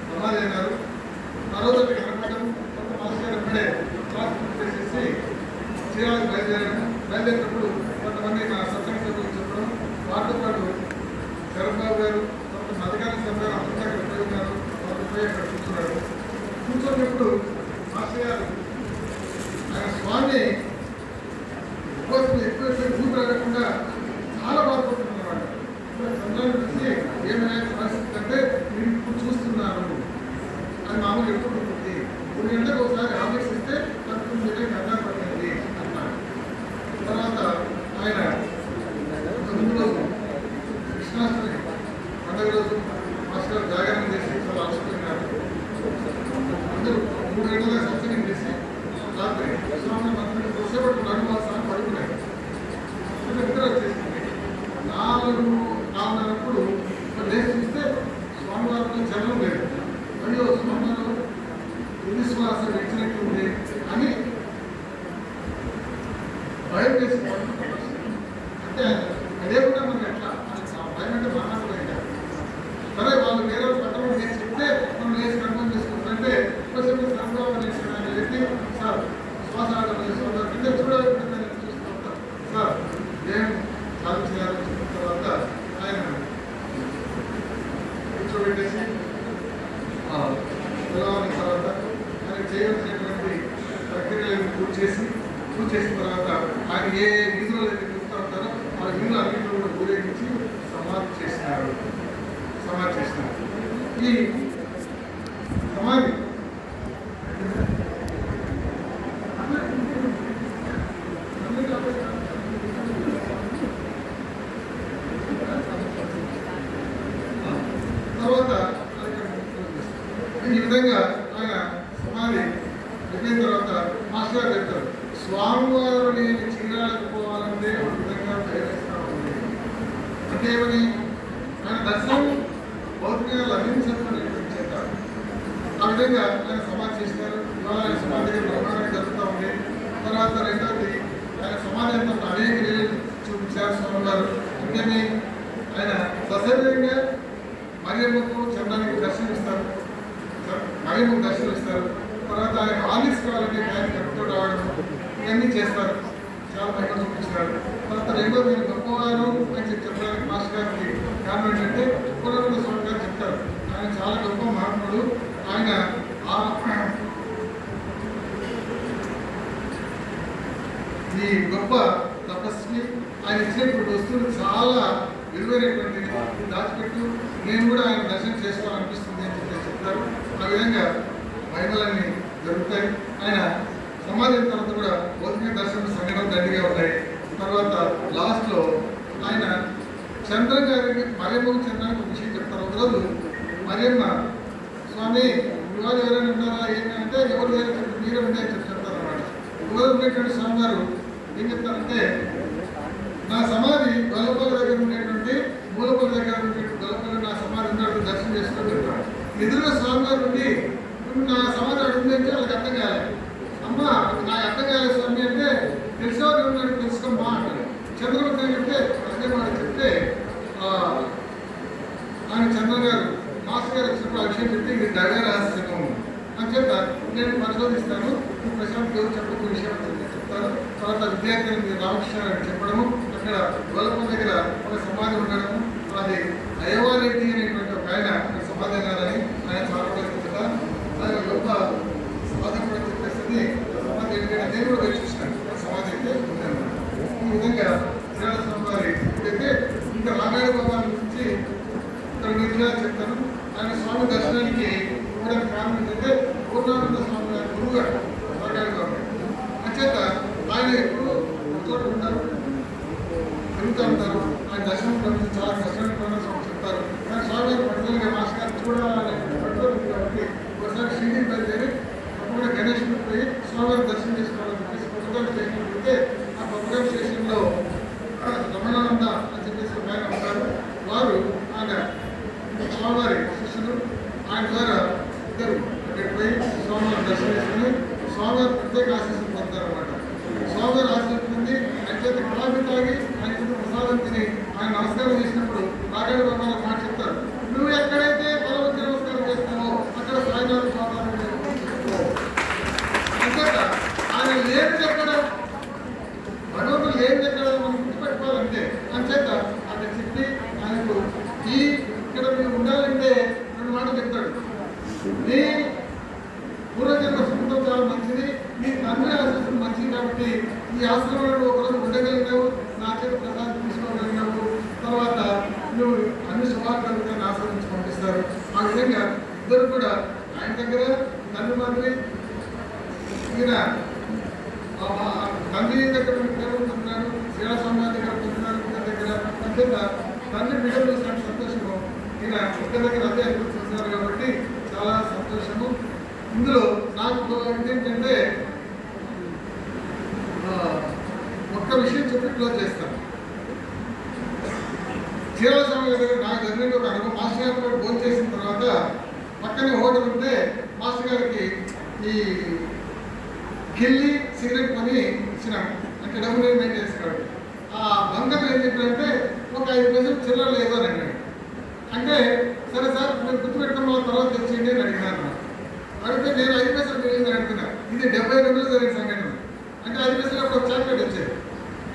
సమాధి అయినారు. ఆ రోజు అక్కడ కనపడడం కొంత మాస్టర్ ఎప్పుడే క్లాస్ చేసేసి చీరాలకు బయలుదేరినప్పుడు కొంతమంది మా సత్సంగ సభ్యులు చెప్పడం, వాటితో పాటు చరణబాబు గారు కొంత అధికారుల సభ్యులు అందరికీ అక్కడ పోయి ఉన్నారు. వాళ్ళు పోయి అక్కడ కూర్చున్నాడు. కూర్చొన్నప్పుడు మాస్టర్ గారు ఆయన స్వామి ఉపవాసం ఎక్కువ చూపు రాకుండా చాలా బాధపడుతున్నమాట. సందర్భం చూసి ఏమైనా పరిస్థితి అంటే నేను ఇప్పుడు చూస్తున్నాను అది మామూలు ఎప్పుడు ఉంటుంది. 3 గంటలకు ఒకసారి ఆఫీస్ ఇస్తే 19 గంటలకు అర్థం పడుతుంది అన్నారు. తర్వాత ఆయన ముందు రోజు కృష్ణాష్టమి పండుగ రోజు మాస్టర్ జాగరణ చేసి చాలా ఆశపోయినారు. అందరూ 3 గంటల సత్సంగం చేసి రాత్రి స్వామి మంత్రులు కొసేపట్టు అనువాసాన్ని పడుకున్నారు. నిద్ర వచ్చేసింది. 4:30 లేచి చూస్తే స్వామివారిలో జనం లేదు. అయ్యో స్వామివారు విశ్వాస ఇచ్చినట్టు ఉంది అని భయం చేసి అంటే అదే కూడా మనకి ఎట్లా భయం అంటే మాట్లాడలేదు. సరే వాళ్ళు వేరే పట్టణం చేసి చెప్తే మనం లేచి కన్ఫర్మ్ చేసుకుంటుంటే కొంచెం సంభవం నేర్చుకోవడానికి చెప్పి ఈ సమాధి తర్వాత ఈ విధంగా ఆయన సమాధి అయిపోయిన తర్వాత మాస్టర్ గారు చెప్తారు, స్వామివారు నేను చీరాలకు పోవాలంటే ఒక విధంగా ప్రయత్నిస్తా ఉంది. అంటే ఏమని ఆయన దర్శనం భౌతికంగా లభించని చేస్తారు. ఆ విధంగా ఆయన సమాధి చేసినారు. ఇవాళ ఆయన సమాధి బ్రహ్మాండంగా జరుగుతూ ఉంది. తర్వాత రెండవది ఆయన సమాధి అంతా అనేక లీలలు చూపించారు స్వామివారు. అందుకని ఆయన సశరీరంగా మరియమ్మకు చంద్రానికి దర్శనమిస్తారు, మరియమ్మకు దర్శనమిస్తారు. తర్వాత ఆయన ఆలిస్ కావాలంటే ఆయన కట్టుతో రావడం ఇవన్నీ చేస్తారు. చాలా పైన చూపించినారు. తర్వాత రెండోది నేను గొప్పవారు అని చెప్పడానికి మాస్టర్ గారికి కారణం ఏంటంటే పూర్ణానంద స్వామి గారు చెప్తారు, ఆయన చాలా గొప్ప మహాత్ముడు. ఆయన ఈ గొప్ప తపస్వి. ఆయన ఇచ్చినటువంటి వస్తువులు చాలా విలువైనటువంటి దాచిపెట్టు, నేను కూడా ఆయన దర్శనం చేసుకోవాలనిపిస్తుంది అని చెప్పి చెప్తారు. ఆ విధంగా మహిమలన్నీ జరుగుతాయి. ఆయన సమాధి తర్వాత కూడా భౌతిక దర్శన సంఘటనలు దండిగా ఉంటాయి. తర్వాత లాస్ట్లో ఆయన చంద్ర గారికి మరియమ్మ చంద్రానికి ఒక విషయం చెప్తారు. ఒకరోజు మరియమ్మ, స్వామి ఇవాళ ఎవరైనా ఉన్నారా ఏంటంటే ఎవరు లేరు మీరే ఉండే అని చెప్తారు అన్నమాట. ఒకరోజు ఉండేటువంటి స్వామి గారు ఏం చెప్తారంటే, నా సమాధి గొల్లపల్లి దగ్గర ఉండేటువంటి మూలపల్లి దగ్గర ఉండేటువంటి గొల్లపల్లి నా సమాధి ఉన్నట్టు దర్శనం చేసుకొని చెప్తారు. ఎదురుగా స్వామి గారు ఉండి నా సమాధి అడుగుంది అంటే వాళ్ళకి అర్థం కాలేదు. అమ్మ నాకు అర్థం కాలేదు స్వామి అంటే, తెలిసేవారు ఉన్నాడు తెలుసుకోమ్మా అంటారు. చంద్రబాబు చెప్తే అదే మాట చెప్తే ఆయన చంద్ర గారు మాస్టర్ గారు వచ్చినప్పుడు ఆ విషయం చెప్తే ఇది దైవ రహస్యము అని చెప్తారు. నేను పరిశోధిస్తాను, ప్రశాంత్ గారు చెప్పే విషయం చెప్తారు. తర్వాత విద్యార్థులు రామకృష్ణ గారు చెప్పడము, అక్కడ గొల్లపల్లి దగ్గర ఒక సమాధి ఉండడము, అది అయ్యవారెడ్డి అనేటువంటి ఒక ఆయన సమాధి అన్నారని ఆయన చాలా చెప్తారు. ఆయన గొప్ప సమాధి కూడా చెప్పేస్తుంది. సమాధి ఏంటంటే నేను కూడా చూసినాను సమాధి అయితే ఉందన్నమాట. ఈ విధంగా శ్రీరామ స్వామి వారి అయితే ఇంకా రామాయణ భగవాన్ గురించి ఇక్కడ విషయాలు చెప్తాను. ఆయన స్వామి దర్శనానికి కూడా కారణం ఏంటంటే పూర్ణానంద స్వామి గారి గురువు గారు రామాయణ భగవాన్ అంచేత ఆయన ఎప్పుడు చోట ఉంటారు, తిరుగుతూ ఉంటారు. ఆయన దర్శనం గురించి చాలా కష్టమైన స్వామి చెప్తారు. కానీ స్వామి గారు పర్సనల్గా మాస్టర్ గారు చూడాలనే పట్టుదల ఉంది కాబట్టి ఒకసారి షిరిడీ బయలుదేరి అప్పుడు గణేష్ పోయి స్వామివారి దర్శనం చేసుకోవాలని చెప్పేసి కొత్తగా స్టేషన్ వెళ్తే ఆ కొత్తగా స్టేషన్లో రమణానంద అని చెప్పేసి ఒక ఆయన ఉంటారు. వారు ఆయన స్వామివారి శిష్యులు, ఆయన ద్వారా ఇద్దరు అక్కడికి పోయి స్వామివారి దర్శనం చేసుకుని స్వామివారి ప్రత్యేక ఆశీస్సులు పొందుతారన్నమాట. స్వామివారి ఆశీస్సులు పొంది ఆయన చేత కళాపి తాగి ఆయన చేత ప్రసాదం తిని ఆయన నమస్కారం చేసినప్పుడు నారాయణ బాబా మాట చెప్తారు, నువ్వు ఎక్కడైతే బలవంతి నమస్కారం చేస్తావో అక్కడ సాయినాథ స్వామి అంతేత ఆయన లేనిది ఎక్కడ, భగవంతుడు లేనిది ఎక్కడ మనం గుర్తుపెట్టుకోవాలంటే అంచేత అక్కడ చెప్పి ఆయనకు ఈ ఇక్కడ మీరు ఉండాలంటే రెండు మాటలు చెప్తాడు. నీ పూర్వజన్మ సుఖం చాలా మంచిది, నీ తండ్రి ఆశీస్సులు మంచిది కాబట్టి ఈ ఆశ్రమంలో ఒకరోజు ఉండగలిగినావు, నా చేత ప్రసాదం తీసుకోగలిగినావు, తర్వాత నువ్వు అన్ని శుభాకాంక్షలను ఆశ్రమించి పంపిస్తారు. ఆ విధంగా ఇద్దరు కూడా ఆయన దగ్గర తండ్రి మాదిరి ఈయన తండ్రి దగ్గర పేరు పొందుతున్నారు, శ్రీరామ దగ్గర పొందుతున్నారు, ఇద్దరి దగ్గర అంతేత తండ్రి బిడ్డలు సంతోషము. ఈయన ఇద్దరి దగ్గర అదే అనుకుంటున్నారు కాబట్టి చాలా సంతోషము. ఇందులో నాకు ఏంటంటే ఒక్క విషయం చెప్పి క్లోజ్ చేస్తాను. శ్రీరామ స్వామి గారి దగ్గర నాకు జరిగిన ఒక అనుభవం. మాస్టర్ గారితో భోజనం చేసిన తర్వాత పక్కనే హోటల్ ఉంటే మాస్టర్ గారికి ఈ గిల్లి సిగరెట్ కొని ఇచ్చినాము. అంటే డబ్బులు మెయింటైన్ చేస్తున్నాడు. ఆ బంధం ఏం చెప్పారంటే ఒక 5 పైసలు చిల్లర లేదు అని అడిగాడు. అంటే సరే సార్ మీరు గుర్తుపెట్టుకున్న తర్వాత తెచ్చేయండి అని అడిగినాను. అడిగితే నేను 5 పైసలు తెలియదు అడుగుతున్నా. ఇది 72 జరిగిన సంఘటన. అంటే 5 పైసలు ఒక చాక్లెట్ వచ్చేది.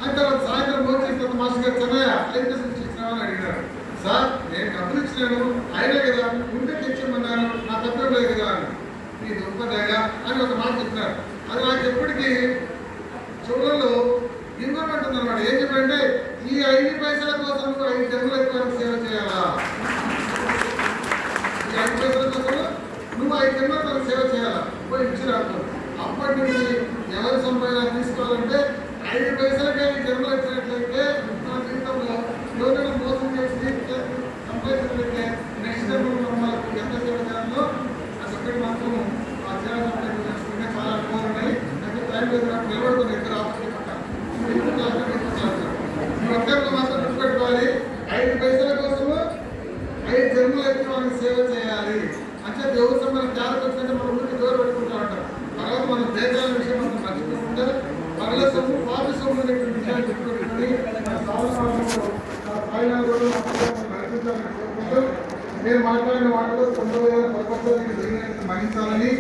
అంటే తర్వాత సాయంత్రం భోజనం చేసిన తర్వాత మాస్టర్ గారు చెన్నయ్య 5 పైసలు ఇచ్చినామని అడిగినారు. సార్ నేను డబ్బులు ఇచ్చినాను అయినా కదా ఉంటే తెచ్చామన్నాను, నా తప్పేం లేదు కదా అని. నీ దుఃఖదగా అని ఒక మాట చెప్పినారు. అది నాకు ఎప్పటికీ చెవులలో ఇంకొకటి ఉందన్నమాట. ఏం చెప్పంటే ఈ 5 పైసల కోసం 5 జన్మల ఎక్కువ సేవ చేయాలా, ఈ 5 5 పైసలకే జన్మలు వచ్చినట్లయితే మన జీవితంలో ఎవరైనా మోసం చేసి సంపాదించినట్లయితే నెక్స్ట్ టైం మనకు ఎంత సేవ చేయాలో అది ఒక్కటి మాత్రం ఆ సేవ సంపాదించుకుంటే చాలా అనుభవం ఉన్నాయి. అయితే టైం నిలబడుతుంది ఇద్దరు ఆపత్తి ఈ ఒక్కరిలో మాత్రం గుర్తుపెట్టుకోవాలి. 5 పైసల కోసము 5 జన్మలు ఎత్తి మనకి సేవ చేయాలి అంటే దేవుడు మన త్యాగం వచ్చినట్టు మన ఊరికి దూరం పెట్టుకుంటూ ఉంటారు. తర్వాత మనం దేశాల విషయం మనం మర్చిపోకుండా పగల సొమ్ము పాప సొమ్ము అనేటువంటి విషయాన్ని గుర్తుపెట్టుకుని మన సాధనాలు కూడా నడిపించాలని కోరుకుంటూ నేను మాట్లాడిన వాటిలో 90,000 పొరపాట్లు జరిగినట్టు మన్నించాలని